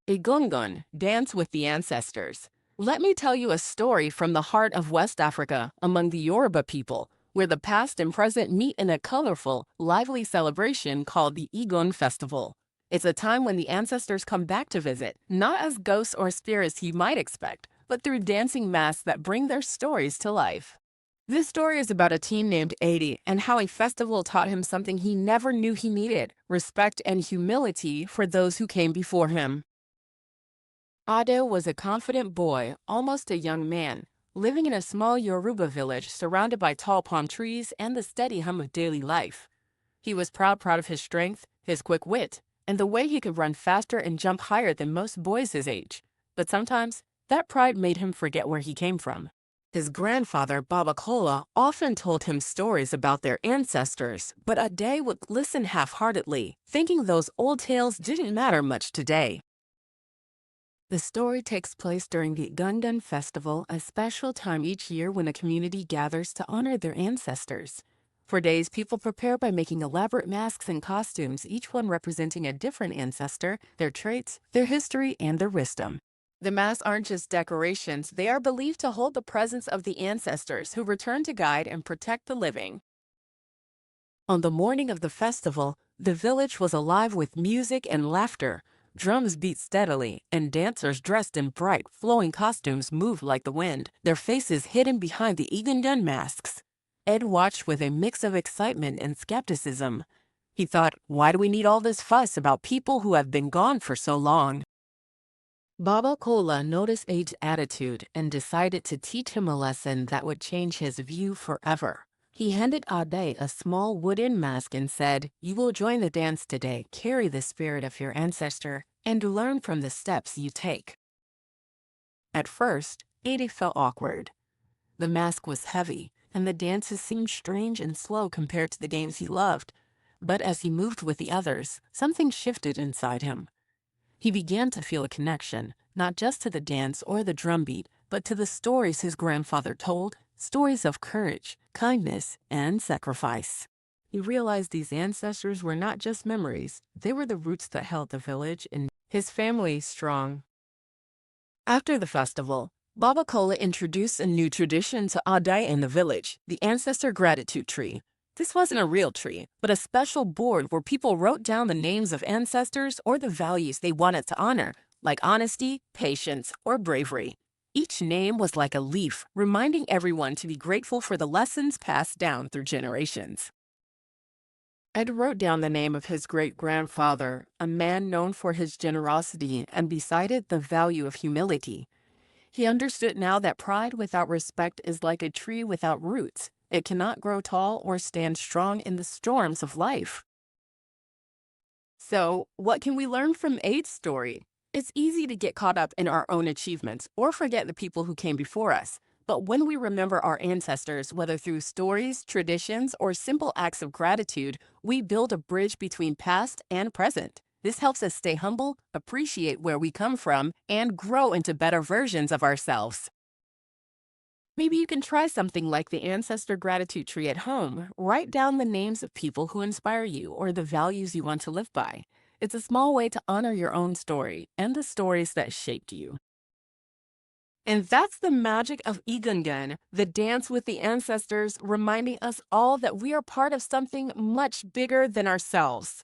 Egungun, Dance with the Ancestors. Let me tell you a story from the heart of West Africa among the Yoruba people, where the past and present meet in a colorful, lively celebration called the Egun Festival. It's a time when the ancestors come back to visit, not as ghosts or spirits you might expect, but through dancing masks that bring their stories to life. This story is about a teen named Adi and how a festival taught him something he never knew he needed: respect and humility for those who came before him. Ade was a confident boy, almost a young man, living in a small Yoruba village surrounded by tall palm trees and the steady hum of daily life. He was proud of his strength, his quick wit, and the way he could run faster and jump higher than most boys his age. But sometimes, that pride made him forget where he came from. His grandfather, Baba Kola, often told him stories about their ancestors, but Ade would listen half-heartedly, thinking those old tales didn't matter much today. The story takes place during the Egungun Festival, a special time each year when a community gathers to honor their ancestors. For days, people prepare by making elaborate masks and costumes, each one representing a different ancestor, their traits, their history, and their wisdom. The masks aren't just decorations, they are believed to hold the presence of the ancestors who return to guide and protect the living. On the morning of the festival, the village was alive with music and laughter. Drums beat steadily, and dancers dressed in bright, flowing costumes moved like the wind, their faces hidden behind the Egungun masks. Ed watched with a mix of excitement and skepticism. He thought, why do we need all this fuss about people who have been gone for so long? Baba Kola noticed Ed's attitude and decided to teach him a lesson that would change his view forever. He handed Ade a small wooden mask and said, "You will join the dance today, carry the spirit of your ancestor, and learn from the steps you take." At first, Ade felt awkward. The mask was heavy, and the dances seemed strange and slow compared to the games he loved. But as he moved with the others, something shifted inside him. He began to feel a connection, not just to the dance or the drumbeat, but to the stories his grandfather told, stories of courage, kindness, and sacrifice. He realized these ancestors were not just memories, they were the roots that held the village and his family strong. After the festival, Baba Kola introduced a new tradition to Ade in the village, the ancestor gratitude tree. This wasn't a real tree, but a special board where people wrote down the names of ancestors or the values they wanted to honor, like honesty, patience, or bravery. Each name was like a leaf, reminding everyone to be grateful for the lessons passed down through generations. Ed wrote down the name of his great-grandfather, a man known for his generosity, and beside it the value of humility. He understood now that pride without respect is like a tree without roots. It cannot grow tall or stand strong in the storms of life. So, what can we learn from Aid's story? It's easy to get caught up in our own achievements or forget the people who came before us. But when we remember our ancestors, whether through stories, traditions, or simple acts of gratitude, we build a bridge between past and present. This helps us stay humble, appreciate where we come from, and grow into better versions of ourselves. Maybe you can try something like the Ancestor Gratitude Tree at home. Write down the names of people who inspire you or the values you want to live by. It's a small way to honor your own story and the stories that shaped you. And that's the magic of Egungun, the dance with the ancestors, reminding us all that we are part of something much bigger than ourselves.